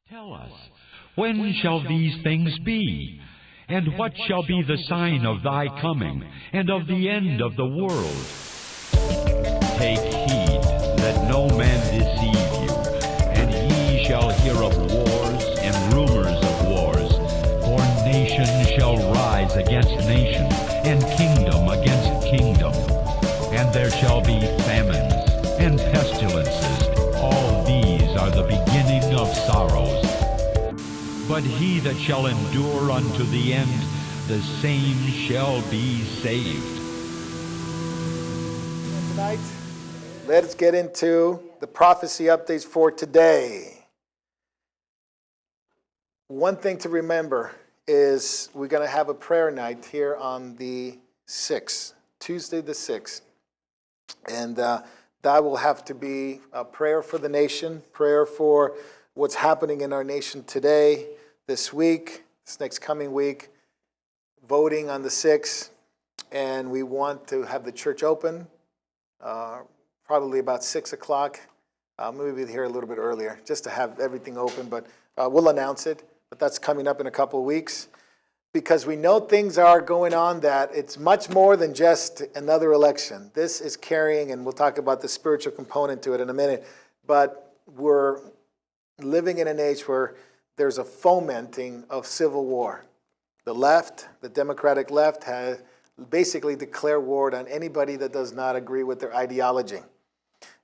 Tell us, when shall these things be? And what shall be the sign of thy coming, and of the end of the world? Take heed that no man deceive you, and ye shall hear of wars and rumors of wars. For nation shall rise against nation, and kingdom against kingdom. And there shall be famines and pestilences. All these are the beginning of sorrows. But he that shall endure unto the end, the same shall be saved. Tonight, let's get into the prophecy updates for today. One thing to remember is we're going to have a prayer night here on the 6th, Tuesday the 6th. And that will have to be a prayer for the nation, prayer for what's happening in our nation today, this week, this next coming week, voting on the 6th, and we want to have the church open, probably about 6 o'clock. Maybe here a little bit earlier, just to have everything open, but we'll announce it. But that's coming up in a couple of weeks, because we know things are going on that it's much more than just another election. This is carrying, and we'll talk about the spiritual component to it in a minute, but we're living in an age where there's a fomenting of civil war. The left, the Democratic left, has basically declared war on anybody that does not agree with their ideology.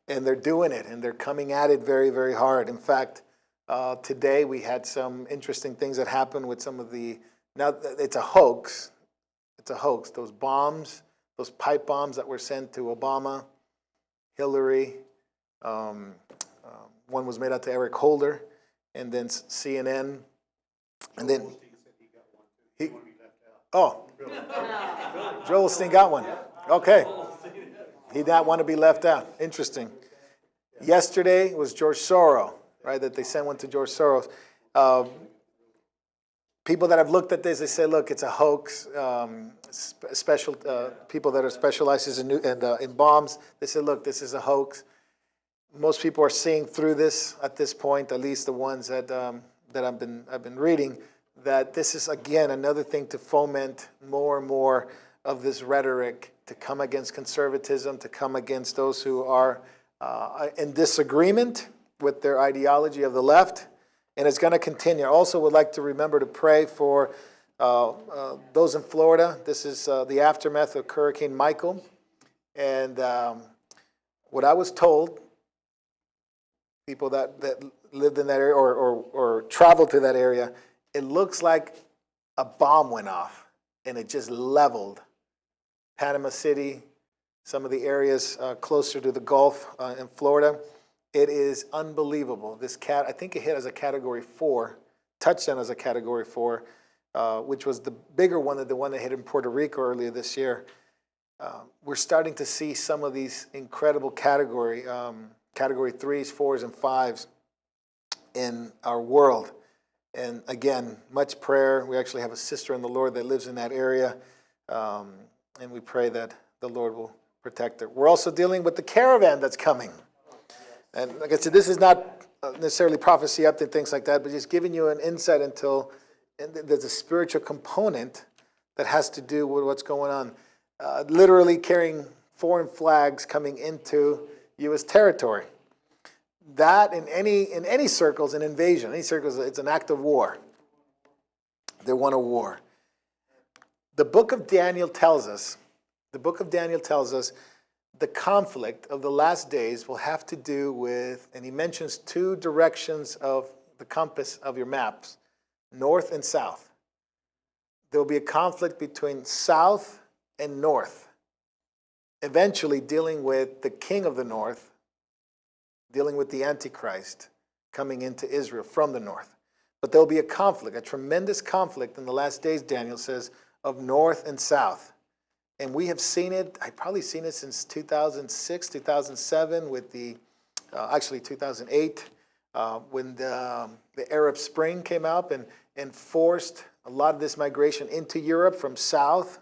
And they're doing it, and they're coming at it very, very hard. In fact, today we had some interesting things that happened with some of the, now it's a hoax. It's a hoax. Those bombs, those pipe bombs that were sent to Obama, Hillary, one was made out to Eric Holder, and then CNN, and then Joel Osteen got one. Okay, he did not want to be left out. Interesting. Yesterday was George Soros, right? That they sent one to George Soros. People that have looked at this, they say, "Look, it's a hoax." Special people that are specialized in bombs, they say, "Look, this is a hoax." Most people are seeing through this at this point, at least the ones that I've been reading, that this is again another thing to foment more and more of this rhetoric to come against conservatism, to come against those who are in disagreement with their ideology of the left, and it's going to continue. I also would like to remember to pray for those in Florida. This is the aftermath of Hurricane Michael, and what I was told, people that lived in that area or traveled to that area, it looks like a bomb went off and it just leveled Panama City, some of the areas closer to the Gulf in Florida. It is unbelievable. This I think it hit as a Category 4, touchdown as a Category 4, which was the bigger one than the one that hit in Puerto Rico earlier this year. We're starting to see some of these incredible Category 3s, 4s, and 5s in our world. And again, much prayer. We actually have a sister in the Lord that lives in that area, and we pray that the Lord will protect her. We're also dealing with the caravan that's coming. And like I said, this is not necessarily prophecy update, things like that, but just giving you an insight into, and there's a spiritual component that has to do with what's going on. Literally carrying foreign flags coming into U.S. territory. That in any circles, an invasion, any circles, it's an act of war. They want a war. The book of Daniel tells us the conflict of the last days will have to do with, and he mentions two directions of the compass of your maps, north and south. There will be a conflict between south and north, eventually dealing with the king of the north, dealing with the Antichrist coming into Israel from the north. But there will be a conflict, a tremendous conflict in the last days, Daniel says, of north and south. And we have seen it, I've probably seen it since 2006, 2007, with actually 2008, when the Arab Spring came out and forced a lot of this migration into Europe from south,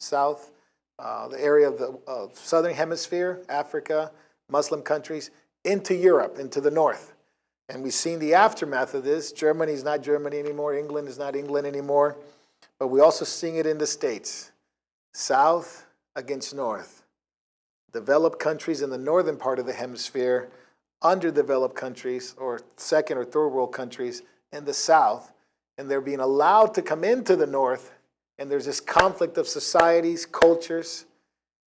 the area of the southern hemisphere, Africa, Muslim countries, into Europe, into the north. And we've seen the aftermath of this. Germany is not Germany anymore. England is not England anymore. But we're also seeing it in the States. South against North. Developed countries in the northern part of the hemisphere, underdeveloped countries or second or third world countries in the South. And they're being allowed to come into the North. And there's this conflict of societies, cultures,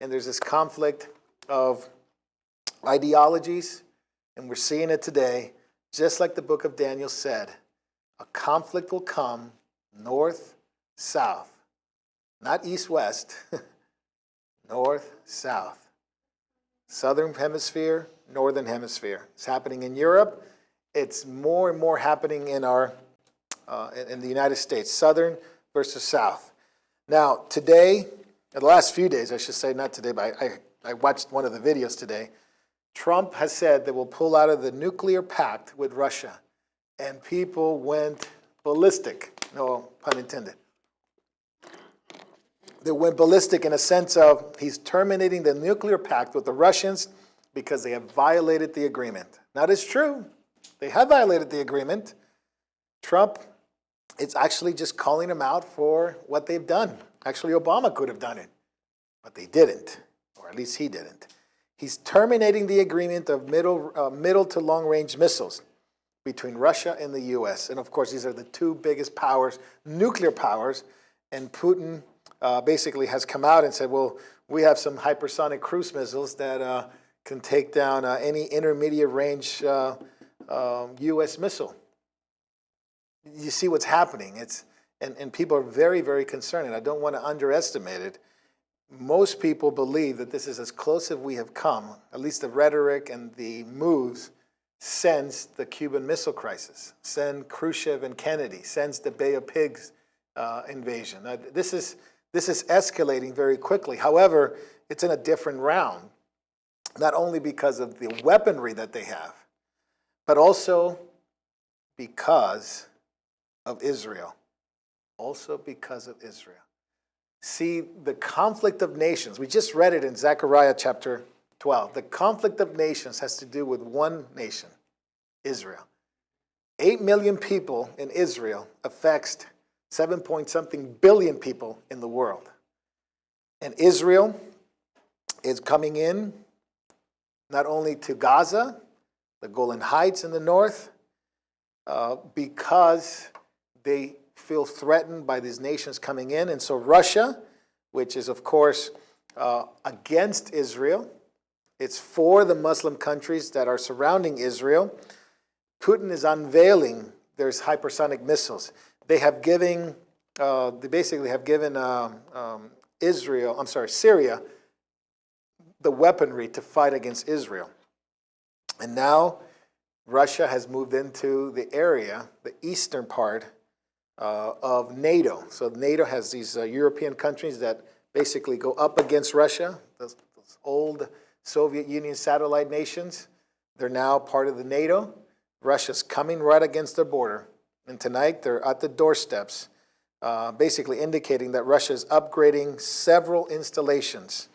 and there's this conflict of ideologies. And we're seeing it today. Just like the book of Daniel said, a conflict will come north, south, not east, west, north, south, southern hemisphere, northern hemisphere. It's happening in Europe. It's more and more happening in in the United States, southern versus south. Now, today, the last few days, I should say, not today, but I watched one of the videos today. Trump has said they will pull out of the nuclear pact with Russia. And people went ballistic. No pun intended. They went ballistic in a sense of he's terminating the nuclear pact with the Russians because they have violated the agreement. Now, it's true. They have violated the agreement. Trump is actually just calling them out for what they've done. Actually, Obama could have done it, but they didn't, or at least he didn't. He's terminating the agreement of middle to long-range missiles between Russia and the U.S. And, of course, these are the two biggest powers, nuclear powers. And Putin basically has come out and said, well, we have some hypersonic cruise missiles that can take down any intermediate-range U.S. missile. You see what's happening. And people are very, very concerned, and I don't want to underestimate it. Most people believe that this is as close as we have come, at least the rhetoric and the moves, since the Cuban Missile Crisis, since Khrushchev and Kennedy, since the Bay of Pigs invasion. Now, this is escalating very quickly. However, it's in a different round, not only because of the weaponry that they have, but also because of Israel. Also because of Israel. See, the conflict of nations, we just read it in Zechariah chapter 12. The conflict of nations has to do with one nation, Israel. 8 million people in Israel affects 7-point-something billion people in the world. And Israel is coming in not only to Gaza, the Golan Heights in the north, because they feel threatened by these nations coming in. And so Russia, which is, of course, against Israel, it's for the Muslim countries that are surrounding Israel. Putin is unveiling there's hypersonic missiles. They basically have given Syria, the weaponry to fight against Israel. And now Russia has moved into the area, the eastern part of NATO. So NATO has these European countries that basically go up against Russia, those old Soviet Union satellite nations. They're now part of the NATO. Russia's coming right against their border. And tonight they're at the doorsteps, basically indicating that Russia is upgrading several installations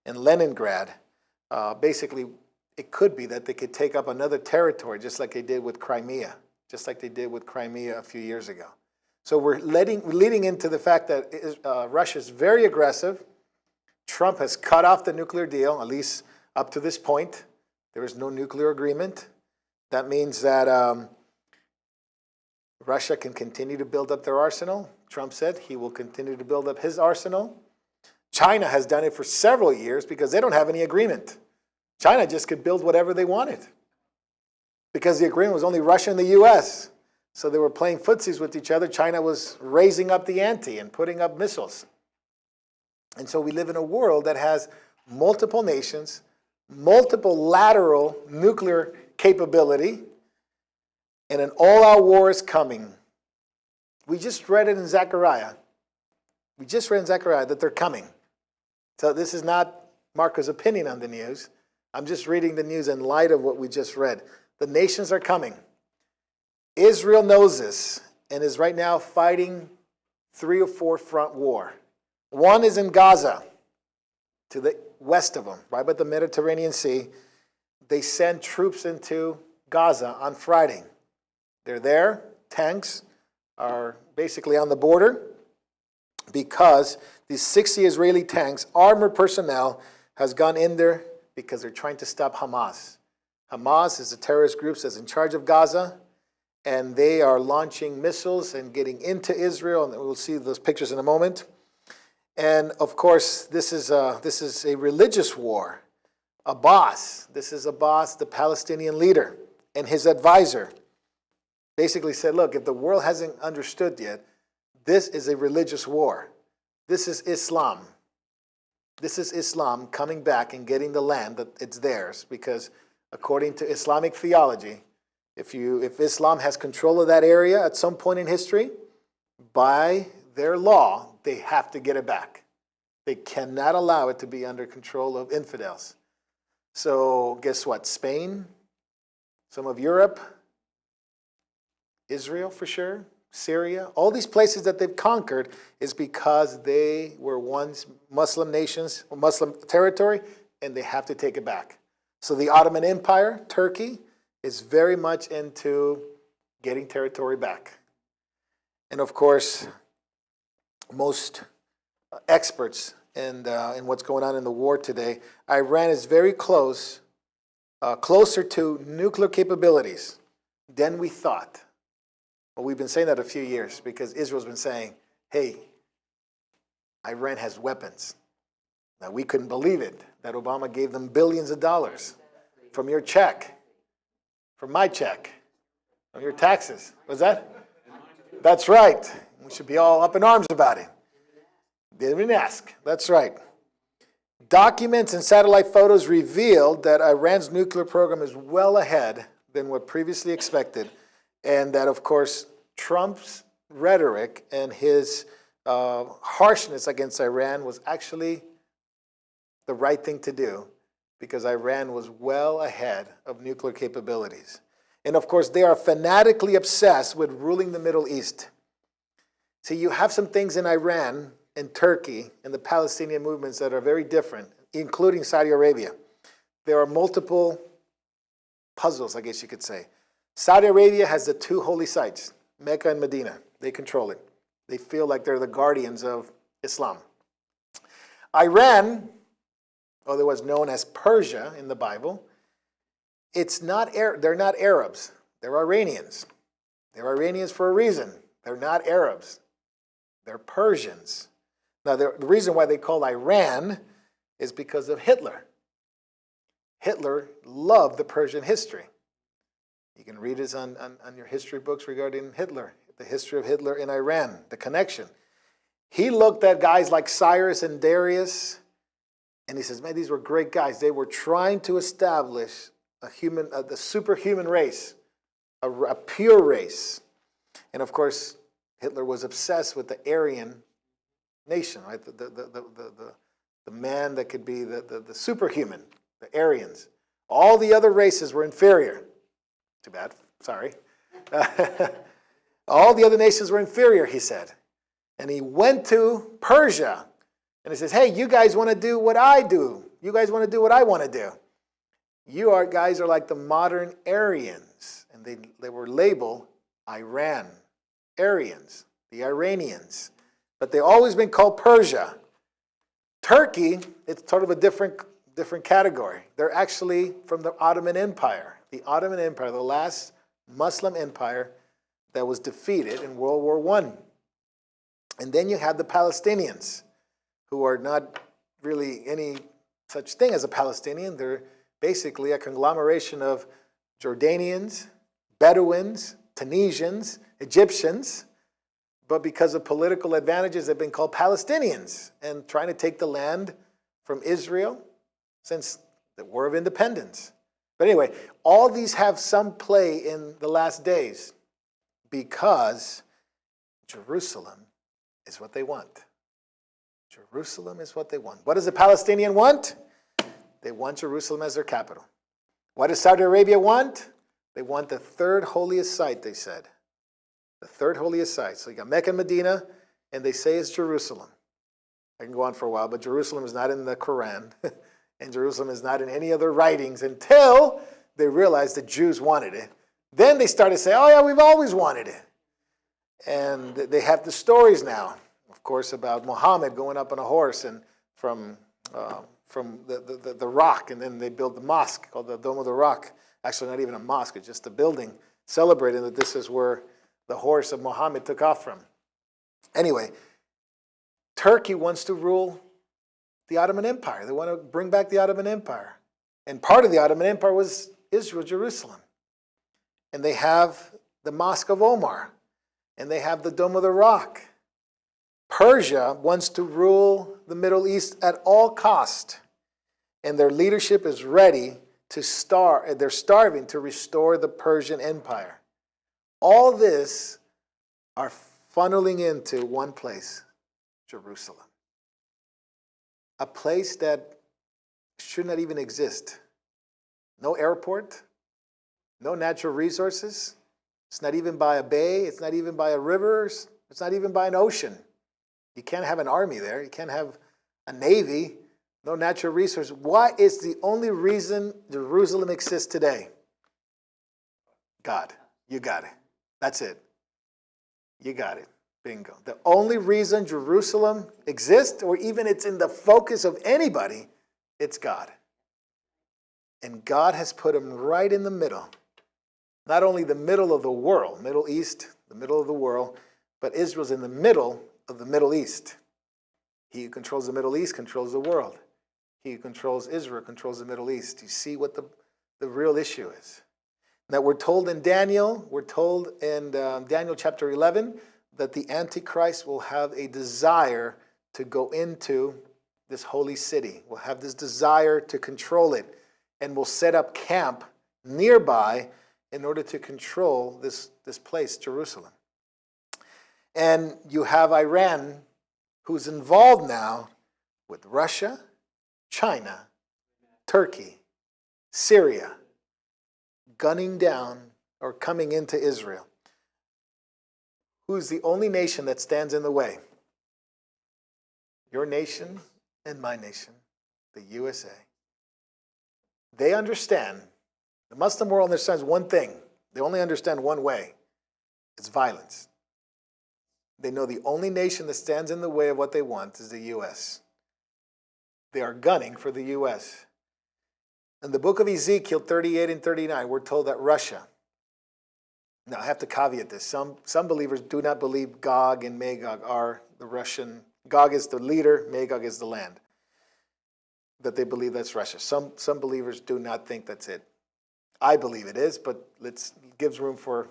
in Leningrad. Basically, it could be that they could take up another territory, just like they did with Crimea, a few years ago. So we're leading into the fact that Russia is very aggressive. Trump has cut off the nuclear deal, at least up to this point. There is no nuclear agreement. That means that Russia can continue to build up their arsenal. Trump said he will continue to build up his arsenal. China has done it for several years because they don't have any agreement. China just could build whatever they wanted because the agreement was only Russia and the U.S., so they were playing footsies with each other. China was raising up the ante and putting up missiles. And so we live in a world that has multiple nations, multiple lateral nuclear capability, and an all-out war is coming. We just read it in Zechariah. That they're coming. So this is not Marco's opinion on the news. I'm just reading the news in light of what we just read. The nations are coming. Israel knows this and is right now fighting 3 or 4 front war. One is in Gaza, to the west of them, right by the Mediterranean Sea. They sent troops into Gaza on Friday. They're there. Tanks are basically on the border because these 60 Israeli tanks, armored personnel, has gone in there because they're trying to stop Hamas. Hamas is a terrorist group that's in charge of Gaza, and they are launching missiles and getting into Israel, and we'll see those pictures in a moment. And of course, this is a religious war. Abbas, the Palestinian leader, and his advisor, basically said, look, if the world hasn't understood yet, this is a religious war. This is Islam. This is Islam coming back and getting the land that it's theirs, because according to Islamic theology, if Islam has control of that area at some point in history, by their law, they have to get it back. They cannot allow it to be under control of infidels. So guess what? Spain, some of Europe, Israel for sure, Syria, all these places that they've conquered is because they were once Muslim nations, Muslim territory, and they have to take it back. So the Ottoman Empire, Turkey, is very much into getting territory back. And of course, most experts in what's going on in the war today, Iran is very closer to nuclear capabilities than we thought. Well, we've been saying that a few years because Israel's been saying, hey, Iran has weapons. Now, we couldn't believe it that Obama gave them billions of dollars from your check, from my check, from your taxes. Was that? That's right. We should be all up in arms about it. Didn't even ask. That's right. Documents and satellite photos revealed that Iran's nuclear program is well ahead than what previously expected, and that, of course, Trump's rhetoric and his harshness against Iran was actually the right thing to do because Iran was well ahead of nuclear capabilities. And, of course, they are fanatically obsessed with ruling the Middle East. See, you have some things in Iran and Turkey and the Palestinian movements that are very different, including Saudi Arabia. There are multiple puzzles, I guess you could say. Saudi Arabia has the two holy sites, Mecca and Medina. They control it. They feel like they're the guardians of Islam. Iran, otherwise known as Persia in the Bible, they're not Arabs. They're Iranians. They're Iranians for a reason. They're not Arabs. They're Persians. Now, the reason why they call Iran is because of Hitler. Hitler loved the Persian history. You can read it on your history books regarding Hitler, the history of Hitler in Iran, the connection. He looked at guys like Cyrus and Darius, and he says, man, these were great guys. They were trying to establish the superhuman race, a pure race. And of course, Hitler was obsessed with the Aryan nation, right? The man that could be the superhuman, the Aryans. All the other races were inferior. Too bad, sorry. All the other nations were inferior, he said. And he went to Persia, and he says, hey, you guys want to do what I do. You guys want to do what I want to do. You guys are like the modern Aryans. And they were labeled Iran, Aryans, the Iranians. But they've always been called Persia. Turkey, it's sort of a different category. They're actually from the Ottoman Empire. The Ottoman Empire, the last Muslim empire that was defeated in World War I. And then you have the Palestinians, who are not really any such thing as a Palestinian. They're basically a conglomeration of Jordanians, Bedouins, Tunisians, Egyptians, but because of political advantages, they've been called Palestinians and trying to take the land from Israel since the War of Independence. But anyway, all these have some play in the last days because Jerusalem is what they want. Jerusalem is what they want. What does the Palestinian want? They want Jerusalem as their capital. What does Saudi Arabia want? They want the third holiest site, they said. The third holiest site. So you got Mecca and Medina, and they say it's Jerusalem. I can go on for a while, but Jerusalem is not in the Quran, and Jerusalem is not in any other writings until they realized the Jews wanted it. Then they started saying, oh yeah, we've always wanted it. And they have the stories now, of course, about Muhammad going up on a horse and from the rock, and then they built the mosque called the Dome of the Rock. Actually, not even a mosque, it's just a building celebrating that this is where the horse of Muhammad took off from. Anyway, Turkey wants to rule the Ottoman Empire. They want to bring back the Ottoman Empire. And part of the Ottoman Empire was Israel, Jerusalem. And they have the Mosque of Omar. And they have the Dome of the Rock. Persia wants to rule the Middle East at all cost. And their leadership is ready to they're starving to restore the Persian Empire. All this are funneling into one place, Jerusalem. A place that should not even exist. No airport, no natural resources. It's not even by a bay, it's not even by a river, it's not even by an ocean. You can't have an army there, you can't have a navy, no natural resources. What is the only reason Jerusalem exists today? God. You got it. That's it. You got it. Bingo. The only reason Jerusalem exists, or even it's in the focus of anybody, it's God. And God has put him right in the middle. Not only the middle of the world, Middle East, the middle of the world, but Israel's in the middle of the Middle East. He who controls the Middle East controls the world. He who controls Israel controls the Middle East. You see what the real issue is. That we're told in Daniel, Daniel chapter 11, that the Antichrist will have a desire to go into this holy city, will have this desire to control it, and will set up camp nearby in order to control this place, Jerusalem. And you have Iran, who's involved now with Russia, China, Turkey, Syria, gunning down or coming into Israel. Who's the only nation that stands in the way? Your nation and my nation, the USA. They understand, the Muslim world understands one thing. They only understand one way. It's violence. They know the only nation that stands in the way of what they want is the U.S. They are gunning for the U.S. In the book of Ezekiel 38 and 39, we're told that Russia, now I have to caveat this, some believers do not believe Gog and Magog are the Russian, Gog is the leader, Magog is the land, that they believe that's Russia. Some believers do not think that's it. I believe it is, but gives room for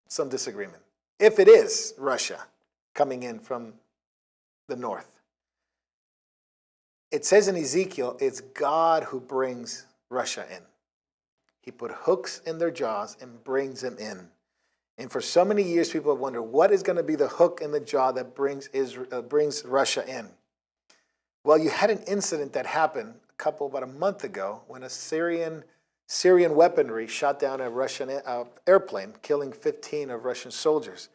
some disagreement. If it is Russia coming in from the north, it says in Ezekiel, it's God who brings Russia in. He put hooks in their jaws and brings them in. And for so many years, people have wondered, what is going to be the hook in the jaw that brings Russia in? Well, you had an incident that happened about a month ago when a Syrian weaponry shot down a Russian airplane, killing 15 of Russian soldiers.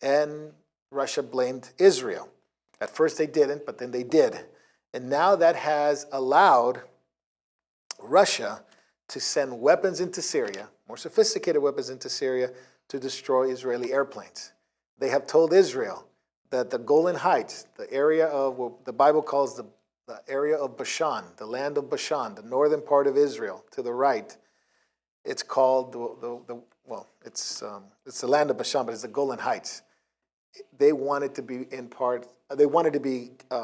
And Russia blamed Israel. At first they didn't, but then they did. And now that has allowed Russia to send weapons into Syria, more sophisticated weapons into Syria, to destroy Israeli airplanes. They have told Israel that the Golan Heights, the area of what the Bible calls the area of Bashan, the land of Bashan, the northern part of Israel to the right, it's called it's the land of Bashan, but it's the Golan Heights. They wanted to be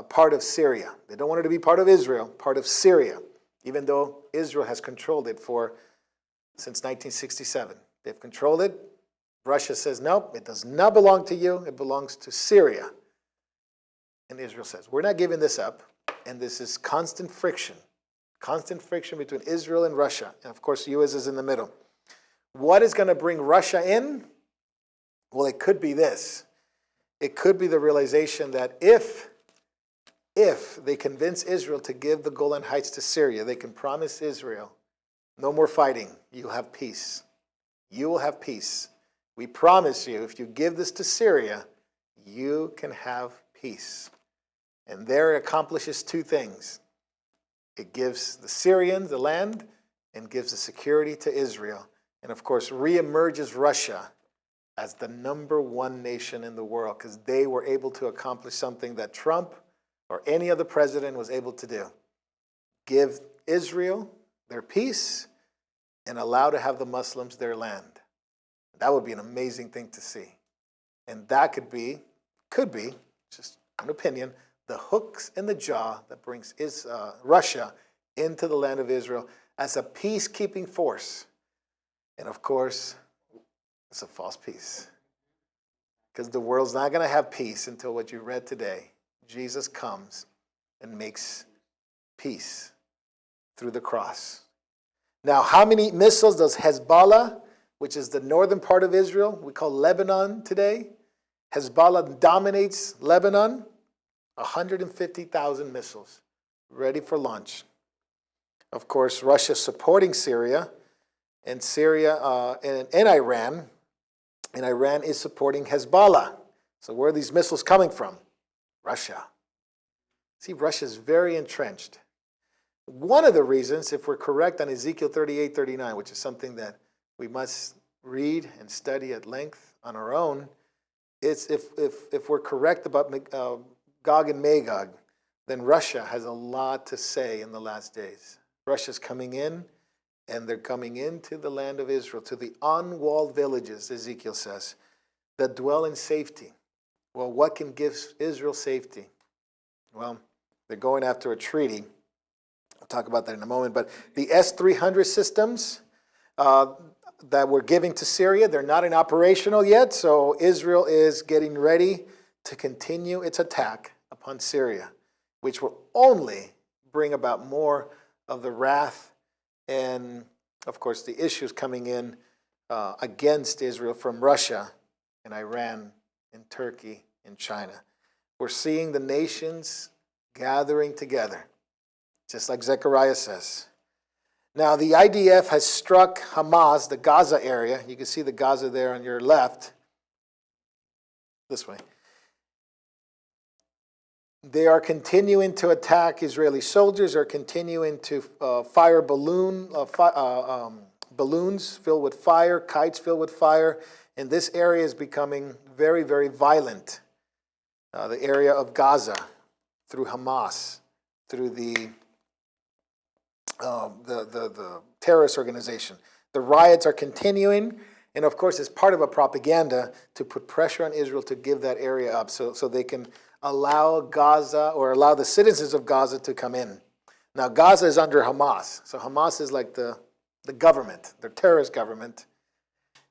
part of Syria. They don't want it to be part of Israel, part of Syria, even though Israel has controlled it since 1967. They've controlled it. Russia says, nope, it does not belong to you. It belongs to Syria. And Israel says, we're not giving this up. And this is constant friction between Israel and Russia. And of course, the U.S. is in the middle. What is going to bring Russia in? Well, it could be this. It could be the realization that if they convince Israel to give the Golan Heights to Syria, they can promise Israel, no more fighting. You'll have peace. You will have peace. We promise you, if you give this to Syria, you can have peace. And there it accomplishes two things. It gives the Syrians the land and gives the security to Israel. And of course, reemerges Russia as the #1 nation in the world because they were able to accomplish something that Trump or any other president was able to do. Give Israel their peace and allow to have the Muslims their land. That would be an amazing thing to see. And that could be, just an opinion, the hooks in the jaw that brings Russia into the land of Israel as a peacekeeping force. And of course, it's a false peace. Because the world's not going to have peace until what you read today. Jesus comes and makes peace through the cross. Now, how many missiles does Hezbollah, which is the northern part of Israel, we call Lebanon today, Hezbollah dominates Lebanon, 150,000 missiles ready for launch. Of course, Russia supporting Syria, and Iran. And Iran is supporting Hezbollah. So where are these missiles coming from? Russia. See, Russia's very entrenched. One of the reasons, if we're correct on Ezekiel 38:39, which is something that we must read and study at length on our own, is if we're correct about Gog and Magog, then Russia has a lot to say in the last days. Russia's coming in, and they're coming into the land of Israel, to the unwalled villages, Ezekiel says, that dwell in safety. Well, what can give Israel safety? Well, they're going after a treaty. I'll talk about that in a moment. But the S-300 systems that we're giving to Syria, they're not in operational yet, so Israel is getting ready to continue its attack upon Syria, which will only bring about more of the wrath and, of course, the issues coming in against Israel from Russia and Iran and Turkey and China. We're seeing the nations gathering together, just like Zechariah says. Now, the IDF has struck Hamas, the Gaza area. You can see the Gaza there on your left. This way. They are continuing to attack Israeli soldiers, are continuing to fire balloons filled with fire, kites filled with fire, and this area is becoming very, very violent. The area of Gaza, through Hamas, through the terrorist organization. The riots are continuing, and of course, it's part of a propaganda to put pressure on Israel to give that area up so they can allow Gaza or allow the citizens of Gaza to come in. Now, Gaza is under Hamas. So Hamas is like the government, the terrorist government.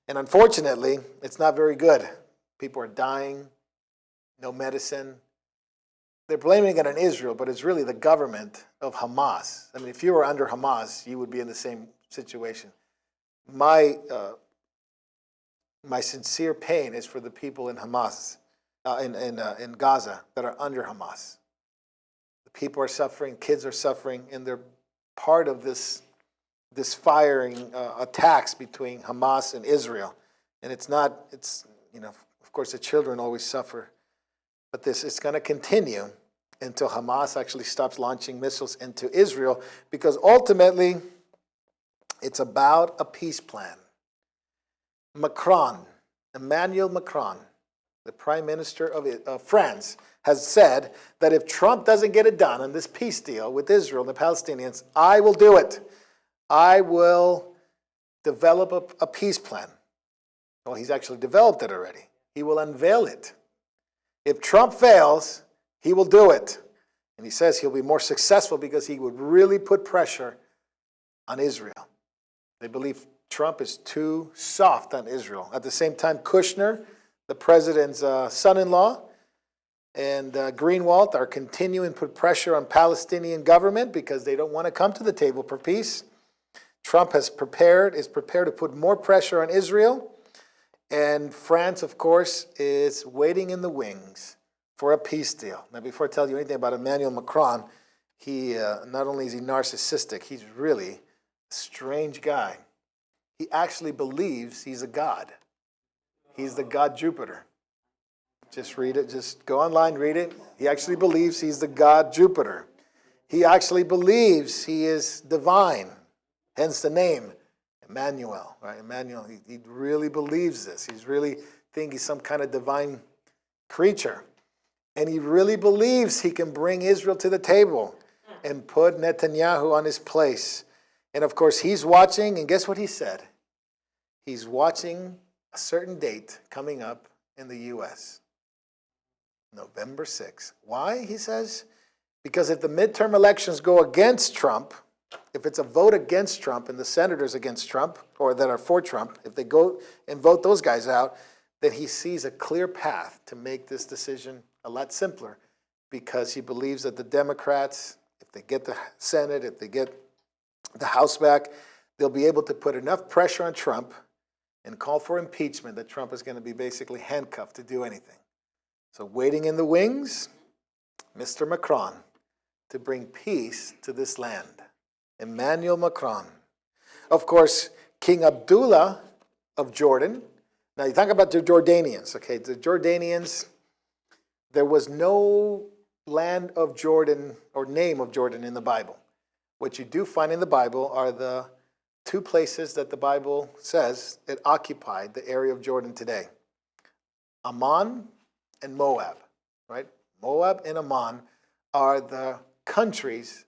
And unfortunately, it's not very good. People are dying, no medicine. They're blaming it on Israel, but it's really the government of Hamas. I mean, if you were under Hamas, you would be in the same situation. My sincere pain is for the people in Hamas. In Gaza that are under Hamas. The people are suffering, kids are suffering, and they're part of this firing attacks between Hamas and Israel. And of course the children always suffer. But it's going to continue until Hamas actually stops launching missiles into Israel, because ultimately it's about a peace plan. Emmanuel Macron, the Prime Minister of France, has said that if Trump doesn't get it done on this peace deal with Israel and the Palestinians, I will do it. I will develop a peace plan. Well, he's actually developed it already. He will unveil it. If Trump fails, he will do it. And he says he'll be more successful because he would really put pressure on Israel. They believe Trump is too soft on Israel. At the same time, Kushner, the president's son-in-law, and Greenwald are continuing to put pressure on Palestinian government because they don't want to come to the table for peace. Trump is prepared to put more pressure on Israel. And France, of course, is waiting in the wings for a peace deal. Now, before I tell you anything about Emmanuel Macron, he not only is he narcissistic, he's really a strange guy. He actually believes he's a god. He's the god Jupiter. Just read it. Just go online, read it. He actually believes he's the god Jupiter. He actually believes he is divine, hence the name, Emmanuel, right? Emmanuel, he really believes this. He's really think he's some kind of divine creature. And he really believes he can bring Israel to the table and put Netanyahu on his place. And of course, he's watching, and guess what he said? He's watching a certain date coming up in the U.S., November 6th. Why, he says? Because if the midterm elections go against Trump, if it's a vote against Trump and the senators against Trump, or that are for Trump, if they go and vote those guys out, then he sees a clear path to make this decision a lot simpler, because he believes that the Democrats, if they get the Senate, if they get the House back, they'll be able to put enough pressure on Trump and call for impeachment that Trump is going to be basically handcuffed to do anything. So waiting in the wings, Mr. Macron, to bring peace to this land. Emmanuel Macron. Of course, King Abdullah of Jordan. Now you talk about the Jordanians, okay? The Jordanians, there was no land of Jordan or name of Jordan in the Bible. What you do find in the Bible are the two places that the Bible says it occupied the area of Jordan today. Ammon and Moab, right? Moab and Ammon are the countries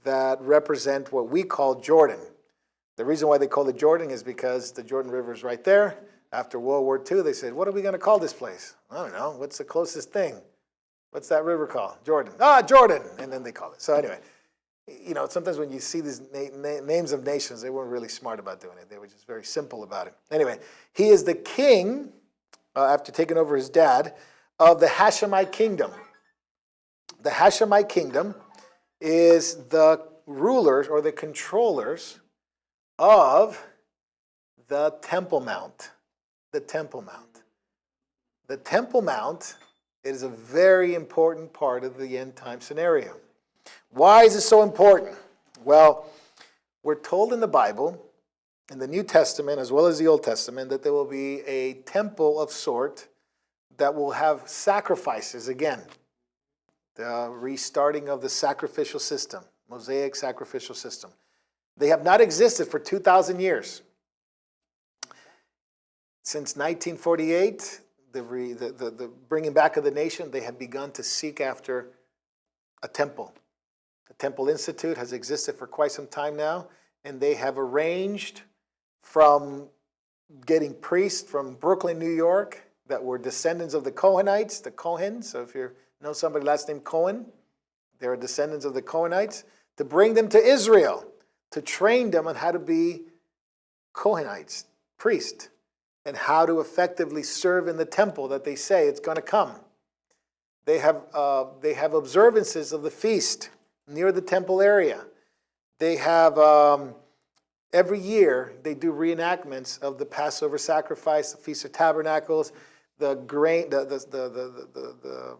that represent what we call Jordan. The reason why they call it Jordan is because the Jordan River is right there. After World War II, they said, what are we going to call this place? I don't know. What's the closest thing? What's that river called? Jordan. Ah, Jordan. And then they call it. So anyway, you know, sometimes when you see these names of nations, they weren't really smart about doing it. They were just very simple about it. Anyway, he is the king, after taking over his dad, of the Hashemite kingdom. The Hashemite kingdom is the rulers or the controllers of the Temple Mount. The Temple Mount. The Temple Mount is a very important part of the end time scenario. Why is it so important? Well, we're told in the Bible, in the New Testament as well as the Old Testament, that there will be a temple of sort that will have sacrifices again. The restarting of the sacrificial system, Mosaic sacrificial system. They have not existed for 2,000 years. Since 1948, the bringing back of the nation, they have begun to seek after a temple. The Temple Institute has existed for quite some time now, and they have arranged from getting priests from Brooklyn, New York, that were descendants of the Kohenites, the Kohens. So if you know somebody last name Cohen, they're descendants of the Kohenites, to bring them to Israel, to train them on how to be Kohenites, priests, and how to effectively serve in the temple that they say it's going to come. They have observances of the feast near the temple area. They have every year they do reenactments of the Passover sacrifice, the Feast of Tabernacles, the grain, the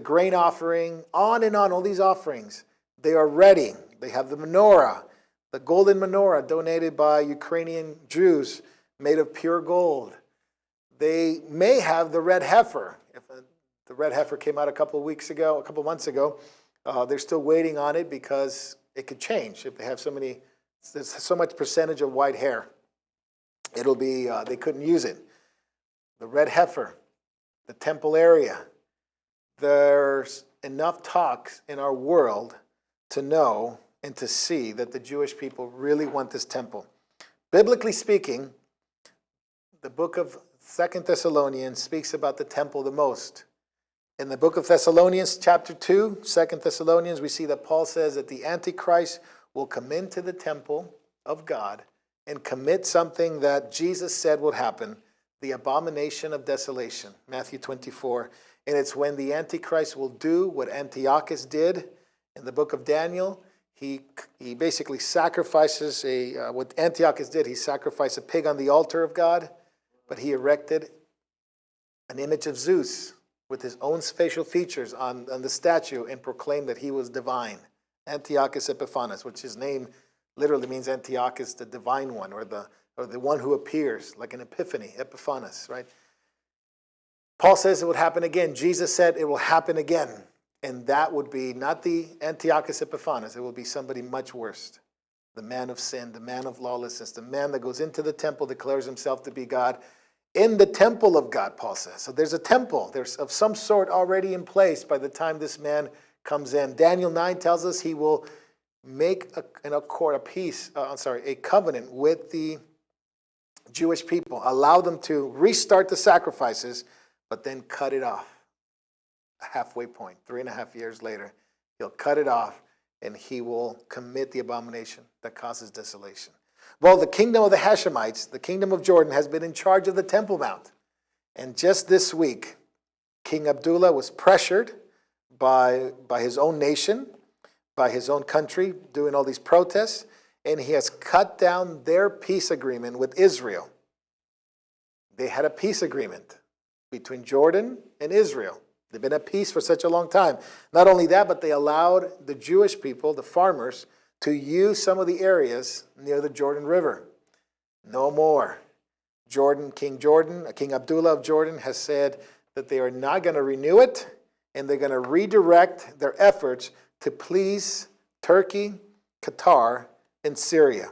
grain offering, on and on. All these offerings, they are ready. They have the menorah, the golden menorah donated by Ukrainian Jews, made of pure gold. They may have the red heifer. If the red heifer came out a couple months ago, they're still waiting on it because it could change. If they have there's so much percentage of white hair, it'll be, they couldn't use it. The red heifer, the temple area. There's enough talk in our world to know and to see that the Jewish people really want this temple. Biblically speaking, the book of 2 Thessalonians speaks about the temple the most. In the book of Thessalonians, chapter 2, 2 Thessalonians, we see that Paul says that the Antichrist will come into the temple of God and commit something that Jesus said would happen, the abomination of desolation, Matthew 24. And it's when the Antichrist will do what Antiochus did in the book of Daniel. He basically sacrifices what Antiochus did, he sacrificed a pig on the altar of God, but he erected an image of Zeus with his own facial features on the statue and proclaimed that he was divine. Antiochus Epiphanes, which his name literally means Antiochus, the divine one, or the one who appears, like an epiphany, Epiphanes, right? Paul says it would happen again. Jesus said it will happen again. And that would be not the Antiochus Epiphanes. It will be somebody much worse. the man of sin, the man of lawlessness, the man that goes into the temple, declares himself to be God, in the temple of God, Paul says. So there's a temple, there's of some sort already in place by the time this man comes in. Daniel 9 tells us he will make a covenant with the Jewish people, allow them to restart the sacrifices, but then cut it off. A halfway point, 3.5 years later, he'll cut it off and he will commit the abomination that causes desolation. Well, the kingdom of the Hashemites, the kingdom of Jordan, has been in charge of the Temple Mount. And just this week, King Abdullah was pressured by his own nation, by his own country, doing all these protests, and he has cut down their peace agreement with Israel. They had a peace agreement between Jordan and Israel. They've been at peace for such a long time. Not only that, but they allowed the Jewish people, the farmers, to use some of the areas near the Jordan River. No more. King Abdullah of Jordan has said that they are not going to renew it, and they're going to redirect their efforts to please Turkey, Qatar, and Syria.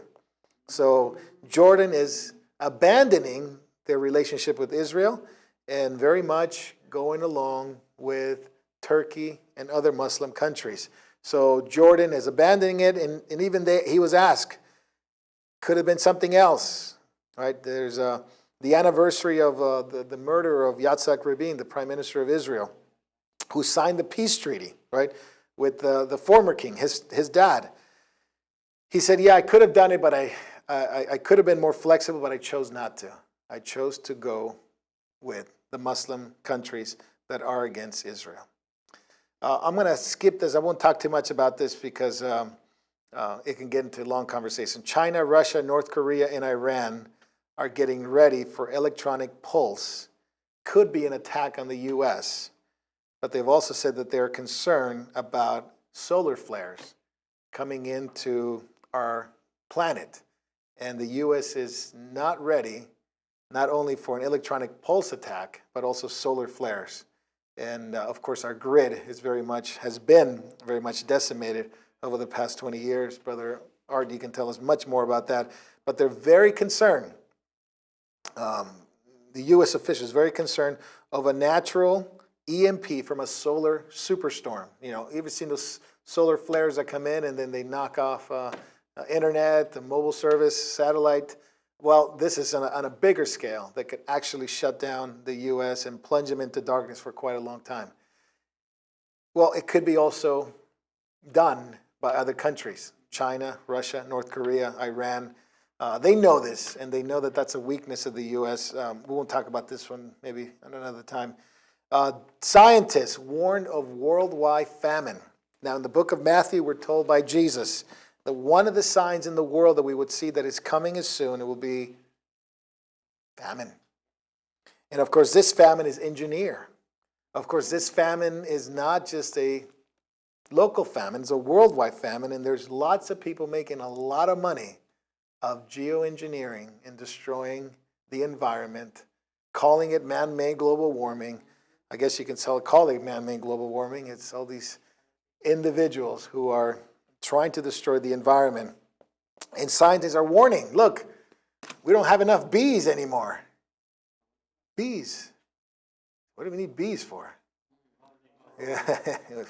So Jordan is abandoning their relationship with Israel and very much going along with Turkey and other Muslim countries. So Jordan is abandoning it, and even he was asked, could have been something else, right? There's the anniversary of the murder of Yitzhak Rabin, the prime minister of Israel, who signed the peace treaty, right, with the former king, his dad. He said, yeah, I could have done it, but I could have been more flexible, but I chose not to. I chose to go with the Muslim countries that are against Israel. I'm going to skip this. I won't talk too much about this because it can get into a long conversation. China, Russia, North Korea, and Iran are getting ready for electronic pulse. Could be an attack on the U.S., but they've also said that they're concerned about solar flares coming into our planet. And the U.S. is not ready, not only for an electronic pulse attack, but also solar flares. And of course, our grid has been very much decimated over the past 20 years. Brother Arden can tell us much more about that. But they're very concerned. The U.S. officials very concerned of a natural EMP from a solar superstorm. You know, you've seen those solar flares that come in and then they knock off internet, the mobile service, satellite. Well, this is on a bigger scale that could actually shut down the U.S. and plunge them into darkness for quite a long time. Well, it could be also done by other countries, China, Russia, North Korea, Iran. They know this, and they know that that's a weakness of the U.S. We won't talk about this one maybe at another time. Scientists warned of worldwide famine. Now, in the book of Matthew, we're told by Jesus that one of the signs in the world that we would see that is coming as soon, it will be famine. And of course, this famine is engineered. Of course, this famine is not just a local famine, it's a worldwide famine, and there's lots of people making a lot of money of geoengineering and destroying the environment, calling it man-made global warming. I guess you can call it man-made global warming. It's all these individuals who are trying to destroy the environment. And scientists are warning, look, we don't have enough bees anymore. Bees? What do we need bees for? Yeah,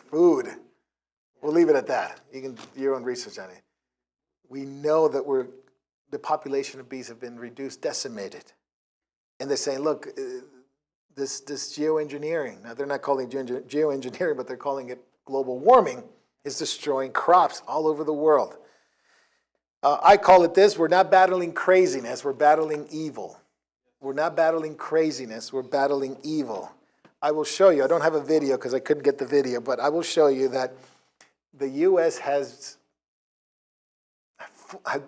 food. We'll leave it at that. You can do your own research on it. We know that the population of bees have been reduced, decimated. And they're saying, look, this geoengineering, now they're not calling it geoengineering, but they're calling it global warming, is destroying crops all over the world. I call it this, we're not battling craziness, we're battling evil. We're not battling craziness, we're battling evil. I will show you, I don't have a video because I couldn't get the video, but I will show you that the U.S.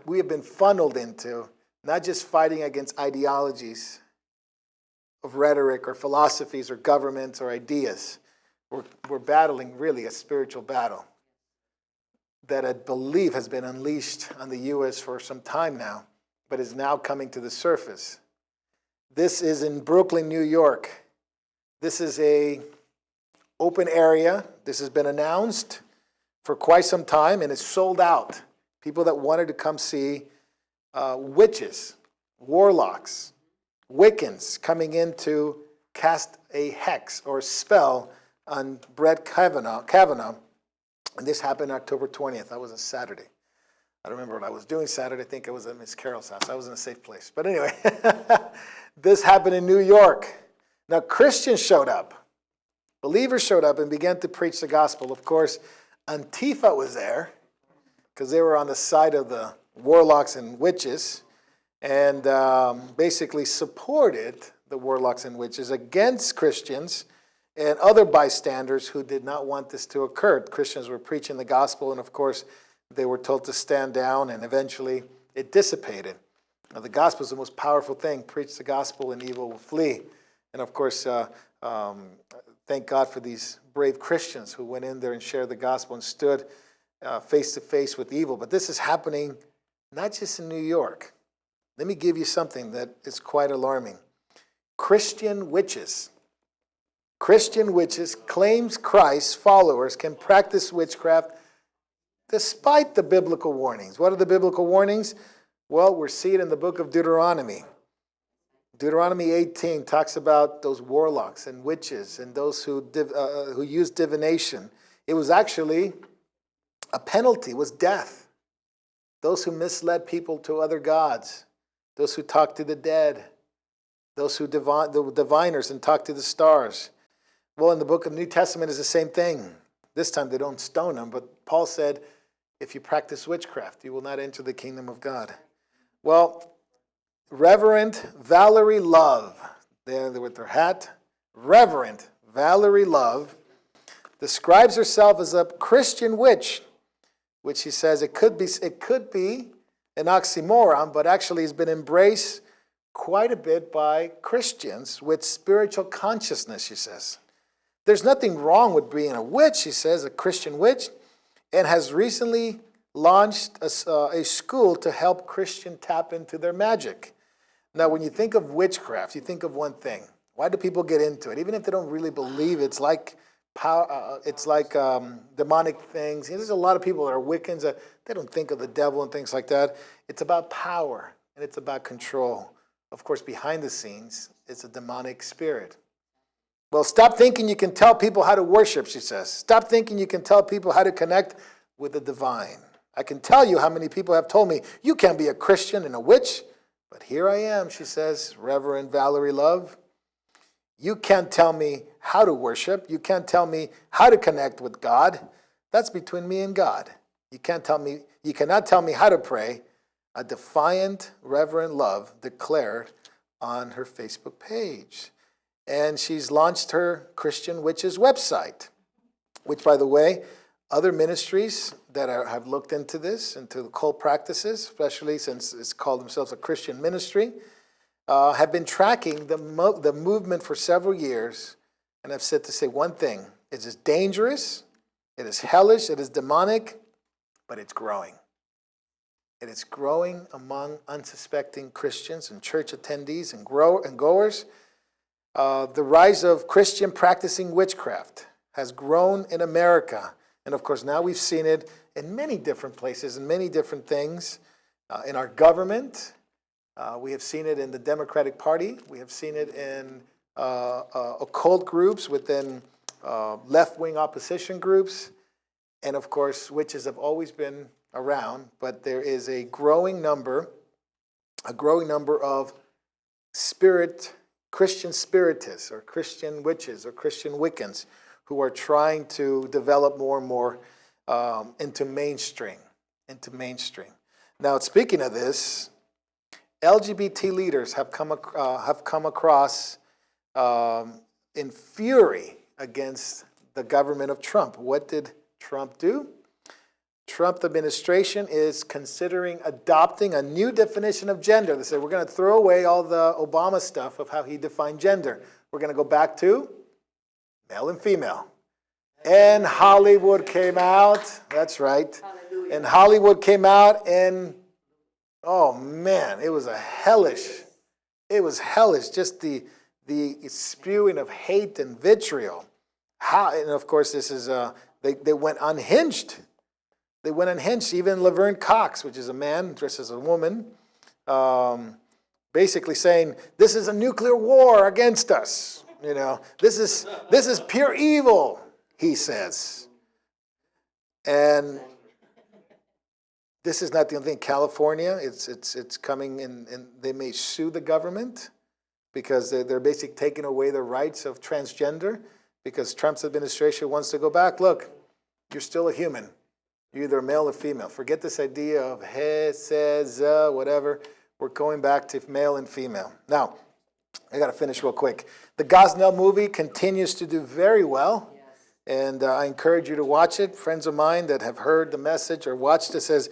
we have been funneled into not just fighting against ideologies of rhetoric or philosophies or governments or ideas. We're battling really a spiritual battle that I believe has been unleashed on the U.S. for some time now, but is now coming to the surface. This is in Brooklyn, New York. This is a open area. This has been announced for quite some time, and it's sold out. people that wanted to come see witches, warlocks, Wiccans coming in to cast a hex or spell on Brett Kavanaugh. And this happened October 20th. That was a Saturday. I don't remember what I was doing Saturday. I think I was at Miss Carol's house. I was in a safe place. But anyway, this happened in New York. Now, Christians showed up. Believers showed up and began to preach the gospel. Of course, Antifa was there because they were on the side of the warlocks and witches and basically supported the warlocks and witches against Christians and other bystanders who did not want this to occur. Christians were preaching the gospel, and of course, they were told to stand down, and eventually it dissipated. Now, the gospel is the most powerful thing. Preach the gospel and evil will flee. And of course, thank God for these brave Christians who went in there and shared the gospel and stood face to face with evil. But this is happening not just in New York. Let me give you something that is quite alarming. Christian witches claims Christ's followers can practice witchcraft despite the biblical warnings. What are the biblical warnings? Well, we're seeing it in the book of Deuteronomy. Deuteronomy 18 talks about those warlocks and witches and those who use divination. It was actually a penalty, it was death. Those who misled people to other gods, those who talked to the dead, those who the diviners and talked to the stars. Well, in the book of New Testament is the same thing. This time they don't stone them, but Paul said, if you practice witchcraft, you will not enter the kingdom of God. Well, Reverend Valerie Love, there with her hat, Reverend Valerie Love, describes herself as a Christian witch, which she says it could be an oxymoron, but actually has been embraced quite a bit by Christians with spiritual consciousness, she says. There's nothing wrong with being a witch, she says, a Christian witch, and has recently launched a school to help Christians tap into their magic. Now, when you think of witchcraft, you think of one thing. Why do people get into it? Even if they don't really believe it's like power, demonic things. There's a lot of people that are Wiccans that they don't think of the devil and things like that. It's about power and it's about control. Of course, behind the scenes, it's a demonic spirit. Well, stop thinking you can tell people how to worship, she says. Stop thinking you can tell people how to connect with the divine. I can tell you how many people have told me, you can't be a Christian and a witch. But here I am, she says, Reverend Valerie Love. You can't tell me how to worship. You can't tell me how to connect with God. That's between me and God. You cannot tell me how to pray. A defiant Reverend Love declared on her Facebook page. And she's launched her Christian Witches website, which, by the way, other ministries that have looked into this, into the cult practices, especially since it's called themselves a Christian ministry, have been tracking the movement for several years, and have said to say one thing: it is dangerous, it is hellish, it is demonic, but it's growing. It is growing among unsuspecting Christians and church attendees and goers. The rise of Christian practicing witchcraft has grown in America. And of course, now we've seen it in many different places and many different things. In our government, we have seen it in the Democratic Party. We have seen it in occult groups within left-wing opposition groups. And of course, witches have always been around, but there is a growing number of Christian spiritists or Christian witches or Christian Wiccans who are trying to develop more and more into mainstream. Now, speaking of this, LGBT leaders have come across in fury against the government of Trump. What did Trump do? Trump administration is considering adopting a new definition of gender. They said, we're going to throw away all the Obama stuff of how he defined gender. We're going to go back to male and female. And Hollywood came out. That's right. Hallelujah. And Hollywood came out and, oh man, it was hellish. Just the spewing of hate and vitriol. And of course, this is, they went unhinged. They went unhinged. Even Laverne Cox, which is a man dressed as a woman, basically saying, this is a nuclear war against us. You know, this is pure evil, he says. And this is not the only thing. California, it's coming in, and they may sue the government because they're basically taking away the rights of transgender, because Trump's administration wants to go back. Look, you're still a human. You're either male or female. Forget this idea of he, says, whatever. We're going back to male and female. Now, I got to finish real quick. The Gosnell movie continues to do very well. And I encourage you to watch it. Friends of mine that have heard the message or watched it says,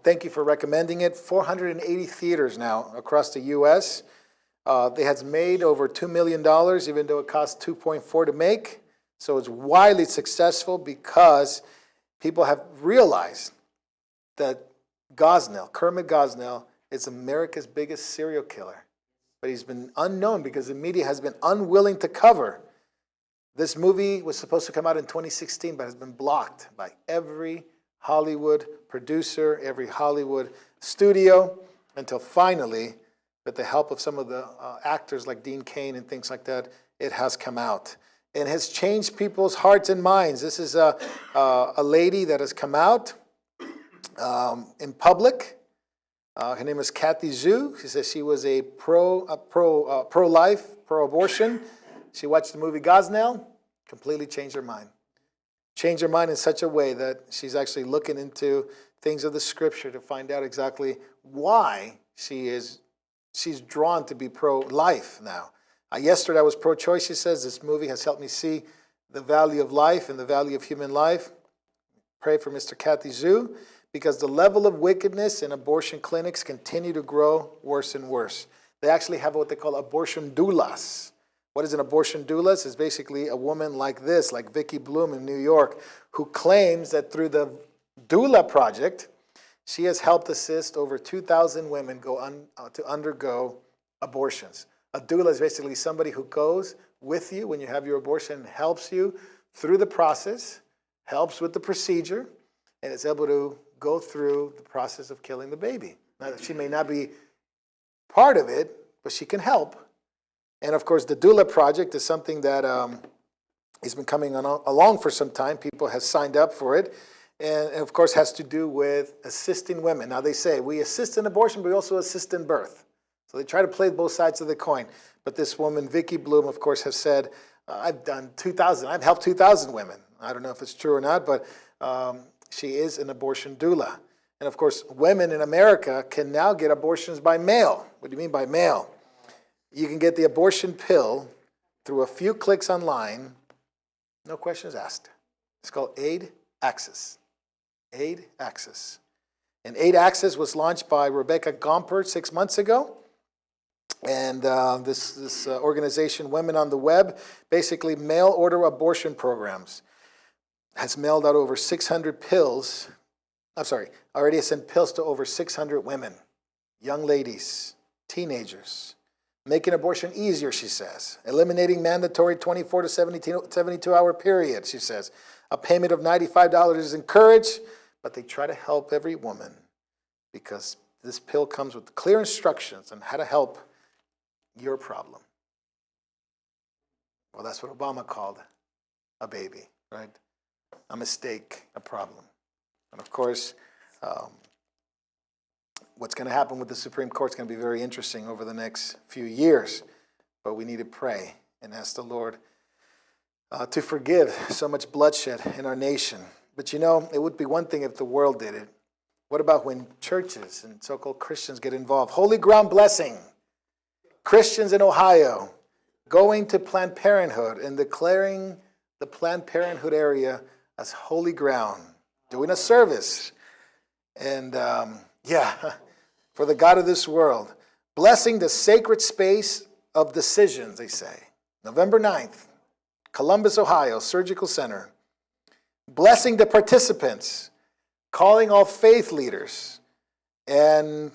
thank you for recommending it. 480 theaters now across the U.S. It has made over $2 million, even though it cost $2.4 to make. So it's widely successful because people have realized that Kermit Gosnell, is America's biggest serial killer. But he's been unknown because the media has been unwilling to cover. This movie was supposed to come out in 2016, but has been blocked by every Hollywood producer, every Hollywood studio, until finally, with the help of some of the actors like Dean Cain and things like that, it has come out. And has changed people's hearts and minds. This is a lady that has come out in public. Her name is Kathy Zhu. She says she was a pro-life, pro-abortion. She watched the movie Gosnell, completely changed her mind. Changed her mind in such a way that she's actually looking into things of the scripture to find out exactly why she's drawn to be pro-life now. Yesterday I was pro-choice, she says. This movie has helped me see the value of life and the value of human life. Pray for Mr. Kathy Zhu, because the level of wickedness in abortion clinics continue to grow worse and worse. They actually have what they call abortion doulas. What is an abortion doula? It's basically a woman like this, like Vicky Bloom in New York, who claims that through the doula project, she has helped assist over 2,000 women to undergo abortions. A doula is basically somebody who goes with you when you have your abortion, helps you through the process, helps with the procedure, and is able to go through the process of killing the baby. Now, she may not be part of it, but she can help. And of course, the doula project is something that has been coming along for some time. People have signed up for it. And of course, has to do with assisting women. Now, they say we assist in abortion, but we also assist in birth. So they try to play both sides of the coin. But this woman, Vicky Bloom, of course, has said, I've helped 2,000 women. I don't know if it's true or not, but she is an abortion doula. And of course, women in America can now get abortions by mail. What do you mean by mail? You can get the abortion pill through a few clicks online, no questions asked. It's called Aid Access. Aid Access. And Aid Access was launched by Rebecca Gomper 6 months ago. And this organization, Women on the Web, basically mail order abortion programs. Has mailed out over 600 pills. Already has sent pills to over 600 women, young ladies, teenagers. Making abortion easier, she says. Eliminating mandatory 24 to 72-hour period, she says. A payment of $95 is encouraged, but they try to help every woman because this pill comes with clear instructions on how to help your problem. Well, that's what Obama called a baby, right? A mistake, a problem. And of course, what's going to happen with the Supreme Court is going to be very interesting over the next few years. But we need to pray and ask the Lord to forgive so much bloodshed in our nation. But you know, it would be one thing if the world did it. What about when churches and so-called Christians get involved? Holy ground blessing. Christians in Ohio going to Planned Parenthood and declaring the Planned Parenthood area as holy ground. Doing a service. And for the God of this world. Blessing the sacred space of decisions, they say. November 9th, Columbus, Ohio, Surgical Center. Blessing the participants. Calling all faith leaders. And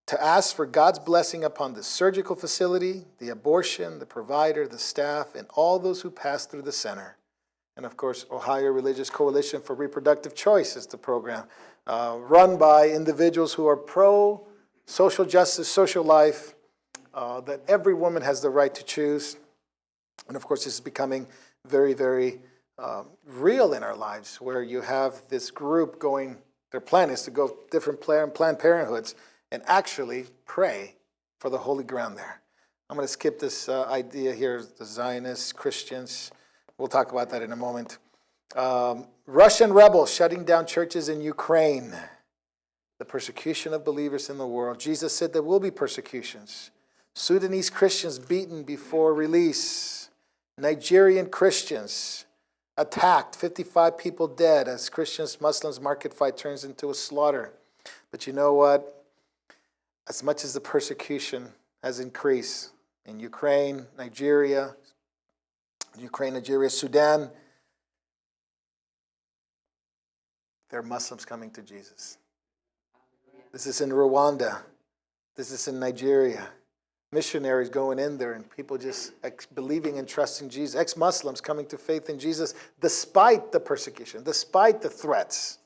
to ask for God's blessing upon the surgical facility, the abortion, the provider, the staff, and all those who pass through the center. And of course, Ohio Religious Coalition for Reproductive Choice is the program, run by individuals who are pro-social justice, social life, that every woman has the right to choose. And of course, this is becoming very, very real in our lives, where you have this group going, their plan is to go different Planned Parenthoods and actually pray for the holy ground there. I'm going to skip this idea here, the Zionists, Christians. We'll talk about that in a moment. Russian rebels shutting down churches in Ukraine. The persecution of believers in the world. Jesus said there will be persecutions. Sudanese Christians beaten before release. Nigerian Christians attacked, 55 people dead as Christians-Muslims market fight turns into a slaughter. But you know what? As much as the persecution has increased in Ukraine, Nigeria, Sudan, there are Muslims coming to Jesus. This is in Rwanda. This is in Nigeria. Missionaries going in there and people just believing and trusting Jesus. Ex-Muslims coming to faith in Jesus despite the persecution, despite the threats.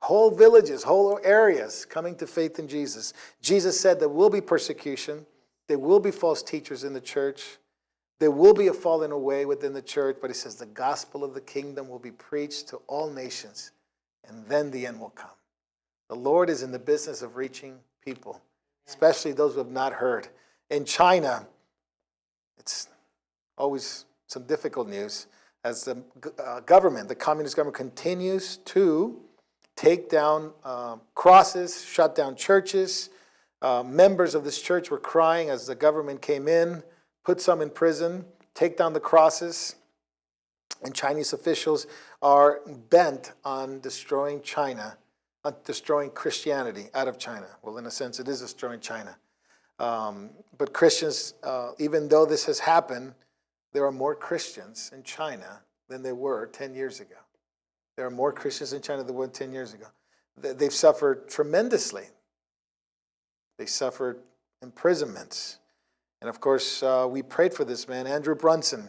Whole villages, whole areas coming to faith in Jesus. Jesus said there will be persecution. There will be false teachers in the church. There will be a falling away within the church. But he says the gospel of the kingdom will be preached to all nations. And then the end will come. The Lord is in the business of reaching people, especially those who have not heard. In China, it's always some difficult news as the government, the communist government, continues to take down crosses, shut down churches. Members of this church were crying as the government came in, put some in prison, take down the crosses. And Chinese officials are bent on destroying China, on destroying Christianity out of China. Well, in a sense, it is destroying China. But Christians, even though this has happened, there are more Christians in China than there were 10 years ago. There are more Christians in China than there were 10 years ago. They've suffered tremendously. They suffered imprisonments. And of course, we prayed for this man, Andrew Brunson.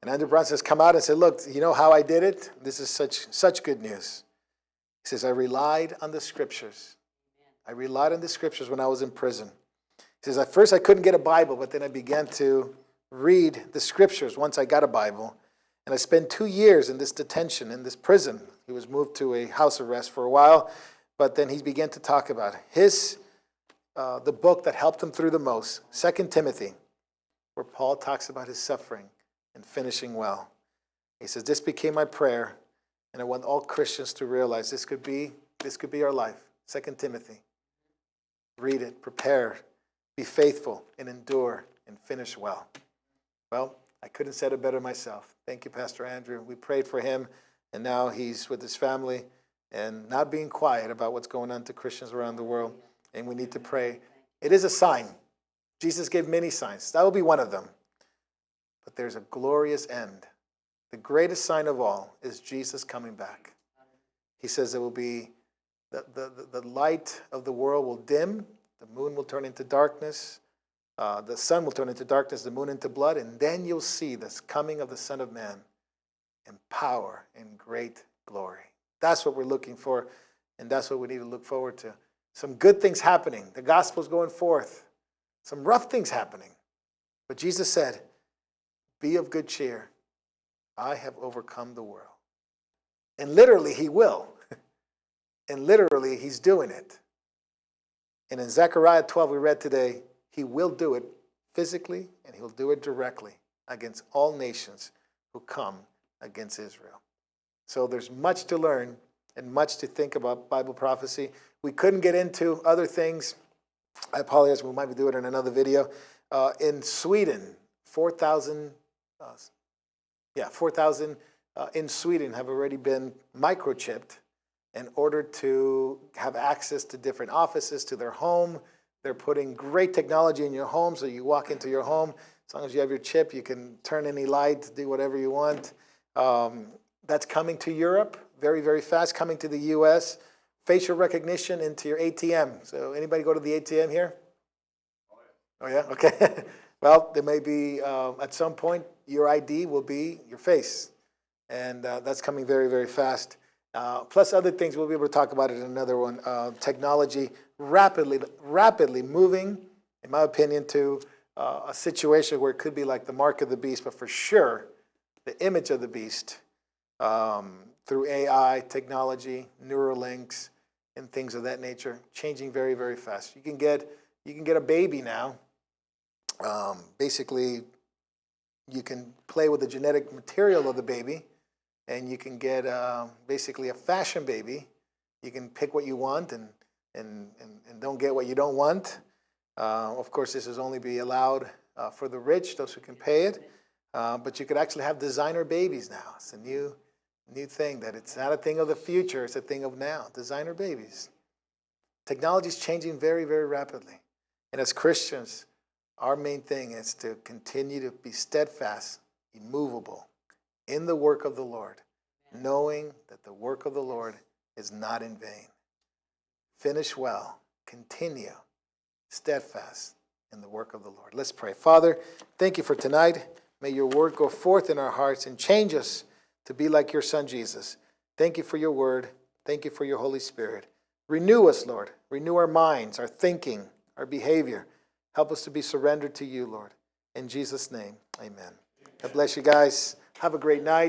And Andrew Brunson has come out and said, look, you know how I did it? This is such good news. He says, I relied on the scriptures. I relied on the scriptures when I was in prison. He says, at first I couldn't get a Bible, but then I began to read the scriptures once I got a Bible. And I spent 2 years in this detention, in this prison. He was moved to a house arrest for a while, but then he began to talk about the book that helped him through the most, 2 Timothy, where Paul talks about his suffering and finishing well. He says, this became my prayer, and I want all Christians to realize this could be our life. 2 Timothy. Read it, prepare, be faithful, and endure, and finish well. Well, I couldn't have said it better myself. Thank you, Pastor Andrew. We prayed for him, and now he's with his family and not being quiet about what's going on to Christians around the world, and we need to pray. It is a sign. Jesus gave many signs. That will be one of them. But there's a glorious end. The greatest sign of all is Jesus coming back. He says there will be the light of the world will dim, the moon will turn into darkness, the sun will turn into darkness, the moon into blood, and then you'll see this coming of the Son of Man in power and great glory. That's what we're looking for, and that's what we need to look forward to. Some good things happening. The gospel's going forth. Some rough things happening. But Jesus said, be of good cheer. I have overcome the world. And literally, he will. And literally, he's doing it. And in Zechariah 12, we read today, he will do it physically and he'll do it directly against all nations who come against Israel. So there's much to learn and much to think about Bible prophecy. We couldn't get into other things. I apologize, we might do it in another video. In Sweden, 4,000 in Sweden have already been microchipped in order to have access to different offices, to their home. They're putting great technology in your home, so you walk into your home. As long as you have your chip, you can turn any light, do whatever you want. That's coming to Europe very, very fast, coming to the U.S. Facial recognition into your ATM. So anybody go to the ATM here? Oh, yeah? Okay. Well, there may be, at some point, your ID will be your face. And that's coming very, very fast. Plus other things, we'll be able to talk about it in another one. Technology rapidly moving, in my opinion, to a situation where it could be like the mark of the beast, but for sure, the image of the beast through AI, technology, neural links, and things of that nature, changing very, very fast. You can get a baby now. Basically, you can play with the genetic material of the baby, and you can get basically a fashion baby. You can pick what you want and don't get what you don't want. Of course, this is only be allowed for the rich, those who can pay it. But you could actually have designer babies now. It's a new thing that it's not a thing of the future, it's a thing of now. Designer babies. Technology is changing very, very rapidly. And as Christians, our main thing is to continue to be steadfast, immovable in the work of the Lord, knowing that the work of the Lord is not in vain. Finish well, continue steadfast in the work of the Lord. Let's pray. Father, thank you for tonight. May your word go forth in our hearts and change us to be like your Son, Jesus. Thank you for your word. Thank you for your Holy Spirit. Renew us, Lord. Renew our minds, our thinking, our behavior. Help us to be surrendered to you, Lord. In Jesus' name, amen. God bless you guys. Have a great night.